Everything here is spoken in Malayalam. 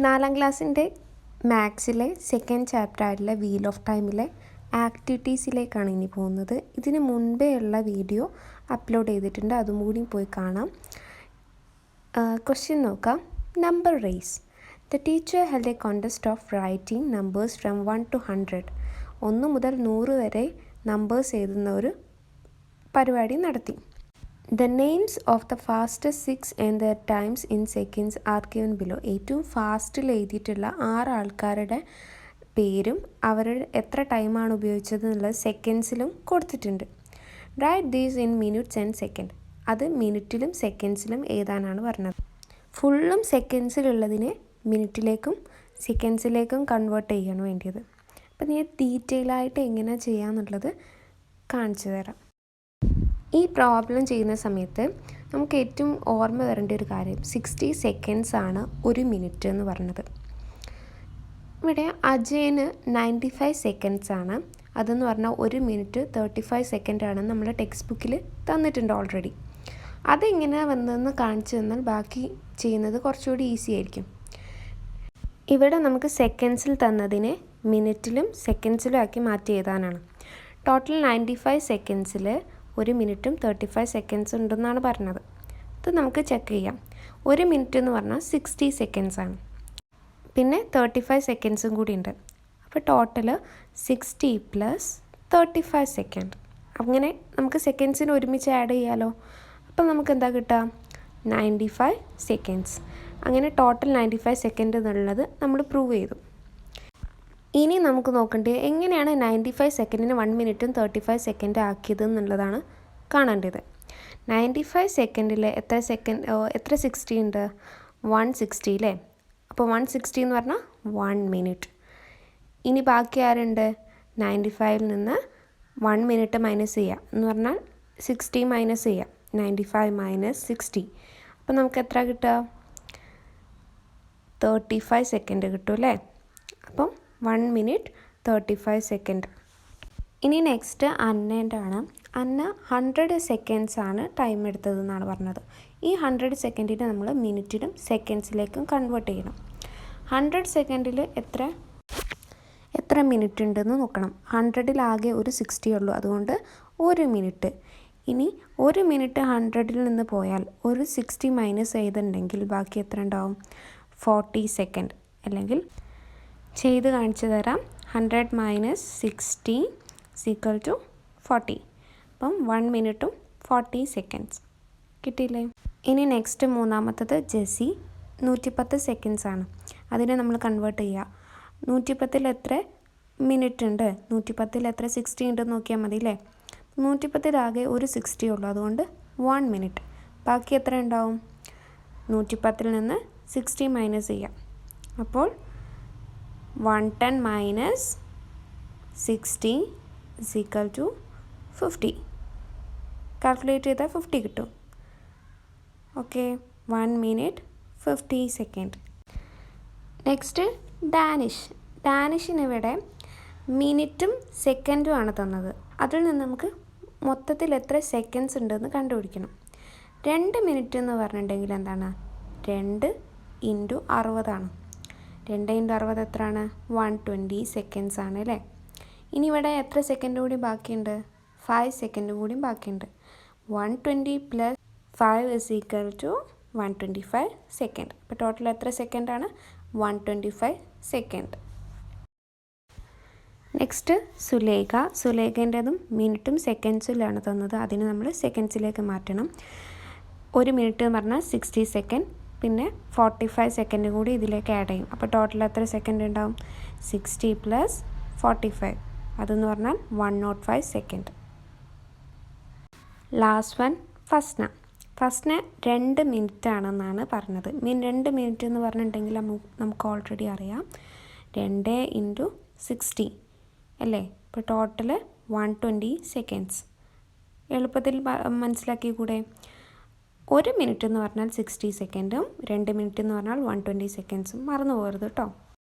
4ാം ക്ലാസ്സിൻ്റെ മാത്സിലെ സെക്കൻഡ് ചാപ്റ്ററായിട്ടുള്ള വീൽ ഓഫ് ടൈമിലെ ആക്ടിവിറ്റീസിലേക്കാണ് ഇനി പോകുന്നത്. ഇതിന് മുൻപേ ഉള്ള വീഡിയോ അപ്ലോഡ് ചെയ്തിട്ടുണ്ട്, അതും കൂടി പോയി കാണാം. ക്വസ്റ്റ്യൻ നോക്കാം. Number race. The teacher held a contest of writing numbers from 1 to 100. 1 മുതൽ 100 വരെ നമ്പേഴ്സ് എഴുതുന്ന ഒരു പരിപാടി നടത്തി. The names of the fastest 6 and their times in seconds are given below. ഏറ്റവും ഫാസ്റ്റിൽ എഴുതിയിട്ടുള്ള 6 ആൾക്കാരുടെ പേരും അവരുടെ എത്ര ടൈമാണ് ഉപയോഗിച്ചത് എന്നുള്ളത് സെക്കൻഡ്സിലും കൊടുത്തിട്ടുണ്ട്. Write these in minutes and second. അത് മിനിറ്റിലും സെക്കൻഡ്സിലും എഴുതാനാണ് പറഞ്ഞത്. ഫുള്ളും സെക്കൻഡ്സിലുള്ളതിനെ മിനിറ്റിലേക്കും സെക്കൻഡ്സിലേക്കും കൺവേർട്ട് ചെയ്യാണ് വേണ്ടിയത്. അപ്പം ഞാൻ ഡീറ്റെയിലായിട്ട് എങ്ങനെ ചെയ്യാമെന്നുള്ളത് കാണിച്ചു തരാം. ഈ പ്രോബ്ലം ചെയ്യുന്ന സമയത്ത് നമുക്ക് ഏറ്റവും ഓർമ്മ വരേണ്ട ഒരു കാര്യം 60 സെക്കൻഡ്സ് ആണ് ഒരു മിനിറ്റ് എന്ന് പറഞ്ഞത്. ഇവിടെ അജയന് 95 സെക്കൻഡ്സ് ആണ്. അതെന്ന് പറഞ്ഞാൽ ഒരു മിനിറ്റ് 35 സെക്കൻഡ് ആണ് നമ്മുടെ ടെക്സ്റ്റ് ബുക്കിൽ തന്നിട്ടുണ്ട് ഓൾറെഡി. അതെങ്ങനെ വന്നതെന്ന് കാണിച്ചു തന്നാൽ ബാക്കി ചെയ്യുന്നത് കുറച്ചുകൂടി ഈസി ആയിരിക്കും. ഇവിടെ നമുക്ക് സെക്കൻഡ്സിൽ തന്നതിനെ മിനിറ്റിലും സെക്കൻഡ്സിലും ആക്കി മാറ്റി എഴുതാനാണ്. ടോട്ടൽ 95 സെക്കൻഡ്സിൽ ഒരു മിനിറ്റും 35 സെക്കൻഡ്സ് ഉണ്ടെന്നാണ് പറഞ്ഞത്. ഇത് നമുക്ക് ചെക്ക് ചെയ്യാം. ഒരു മിനിറ്റ് എന്ന് പറഞ്ഞാൽ 60 സെക്കൻഡ്സ് ആണ്, പിന്നെ 35 സെക്കൻഡ്സും കൂടി ഉണ്ട്. അപ്പോൾ ടോട്ടൽ 60 + 35 സെക്കൻഡ്. അങ്ങനെ നമുക്ക് സെക്കൻഡ്സിന് ഒരുമിച്ച് ആഡ് ചെയ്യാമല്ലോ. അപ്പോൾ നമുക്ക് എന്താ കിട്ടുക? 95 സെക്കൻഡ്സ്. അങ്ങനെ ടോട്ടൽ 95 സെക്കൻഡ് എന്നുള്ളത് നമ്മൾ പ്രൂവ് ചെയ്തു. ഇനി നമുക്ക് നോക്കേണ്ടത് എങ്ങനെയാണ് 95 സെക്കൻഡിന് 1 മിനിറ്റും 35 സെക്കൻഡ് ആക്കിയത് എന്നുള്ളതാണ് കാണേണ്ടത്. 95 സെക്കൻഡിൽ എത്ര 60 ഉണ്ട്? 160 അല്ലേ? അപ്പോൾ 160 എന്ന് പറഞ്ഞാൽ 1 മിനിറ്റ്. ഇനി ബാക്കി ആരുണ്ട്? 95ൽ നിന്ന് 1 മിനിറ്റ് മൈനസ് ചെയ്യുക എന്ന് പറഞ്ഞാൽ 60 മൈനസ് ചെയ്യുക. 95 - 60. അപ്പോൾ നമുക്ക് എത്ര കിട്ടുക? 35 സെക്കൻഡ് കിട്ടും അല്ലേ? അപ്പം 1 മിനിറ്റ് 35 സെക്കൻഡ്. ഇനി നെക്സ്റ്റ് അന്നേൻ്റെ ആണ്. അന്ന 100 സെക്കൻഡ്സ് ആണ് ടൈം എടുത്തതെന്നാണ് പറഞ്ഞത്. ഈ 100 സെക്കൻഡിനെ നമ്മൾ മിനിറ്റിലും സെക്കൻഡ്സിലേക്കും കൺവേർട്ട് ചെയ്യണം. 100 സെക്കൻഡിൽ എത്ര മിനിറ്റ് ഉണ്ടെന്ന് നോക്കണം. 100ൽ ആകെ ഒരു 60 ഉള്ളൂ, അതുകൊണ്ട് 1 മിനിറ്റ്. ഇനി 1 മിനിറ്റ് 100ൽ നിന്ന് പോയാൽ ഒരു 60 മൈനസ് ചെയ്തിട്ടുണ്ടെങ്കിൽ ബാക്കി എത്ര ഉണ്ടാവും? 40 സെക്കൻഡ്. അല്ലെങ്കിൽ ചെയ്ത് കാണിച്ചു തരാം. 100 - 60 = 40. അപ്പം 1 മിനിറ്റും 40 സെക്കൻഡ്സ് കിട്ടിയില്ലേ? ഇനി നെക്സ്റ്റ് മൂന്നാമത്തത് ജെസ്സി. 110 സെക്കൻഡ്സ് ആണ്. അതിനെ നമ്മൾ കൺവേർട്ട് ചെയ്യുക. 110ൽ എത്ര മിനിറ്റ് ഉണ്ട്? 110ൽ എത്ര 60 ഉണ്ടെന്ന് നോക്കിയാൽ മതി അല്ലേ? 110ൽ ആകെ ഒരു 60 ഉള്ളൂ, അതുകൊണ്ട് 1 മിനിറ്റ്. ബാക്കി എത്ര ഉണ്ടാവും? 110ൽ നിന്ന് 60 മൈനസ് ചെയ്യാം. അപ്പോൾ 110 - 60 = 50. കാൽക്കുലേറ്റ് ചെയ്താൽ 50 കിട്ടും. Okay, 1 minute 50 second. നെക്സ്റ്റ് ഡാനിഷിന് ഇവിടെ മിനിറ്റും സെക്കൻഡും ആണ് തന്നത്. അതിൽ നിന്ന് നമുക്ക് മൊത്തത്തിൽ എത്ര സെക്കൻഡ്സ് ഉണ്ടെന്ന് കണ്ടുപിടിക്കണം. 2 മിനിറ്റ് എന്ന് പറഞ്ഞിട്ടുണ്ടെങ്കിൽ എന്താണ്? 2 × 60 ആണ്. 2 × 60 എത്രയാണ്? 120 സെക്കൻഡ്സ് ആണ് അല്ലേ? ഇനി ഇവിടെ എത്ര സെക്കൻഡ് കൂടി ബാക്കിയുണ്ട്? 5 സെക്കൻഡ് കൂടി ബാക്കിയുണ്ട്. 120 + 5 = 125 സെക്കൻഡ്. അപ്പോൾ ടോട്ടൽ എത്ര സെക്കൻഡാണ്? 125 സെക്കൻഡ്. നെക്സ്റ്റ് സുലേഖേൻ്റെതും മിനിറ്റും സെക്കൻഡ്സിലാണ് തന്നത്. അതിന് നമ്മൾ സെക്കൻഡ്സിലേക്ക് മാറ്റണം. 1 മിനിറ്റ് എന്ന് പറഞ്ഞാൽ 60 സെക്കൻഡ്, പിന്നെ 45 സെക്കൻഡ് കൂടി ഇതിലേക്ക് ആഡ് ചെയ്യും. അപ്പോൾ ടോട്ടൽ എത്ര സെക്കൻഡ് ഉണ്ടാവും? 60 + 45. അതെന്ന് പറഞ്ഞാൽ 105 സെക്കൻഡ്. ലാസ്റ്റ് വൺ ഫസ്റ്റിന് 2 മിനിറ്റ് ആണെന്നാണ് പറഞ്ഞത്. 2 മിനിറ്റ് എന്ന് പറഞ്ഞിട്ടുണ്ടെങ്കിൽ നമുക്ക് ഓൾറെഡി അറിയാം 2 × 60 അല്ലേ? ഇപ്പോൾ ടോട്ടൽ 120 സെക്കൻഡ്സ്. എളുപ്പത്തിൽ മനസ്സിലാക്കി കൂടെ? 1 മിനിറ്റ് എന്ന് പറഞ്ഞാൽ 60 സെക്കൻഡും 2 മിനിറ്റ് എന്ന് പറഞ്ഞാൽ 120 സെക്കൻഡ്സും. മറന്നു പോകരുത് കേട്ടോ.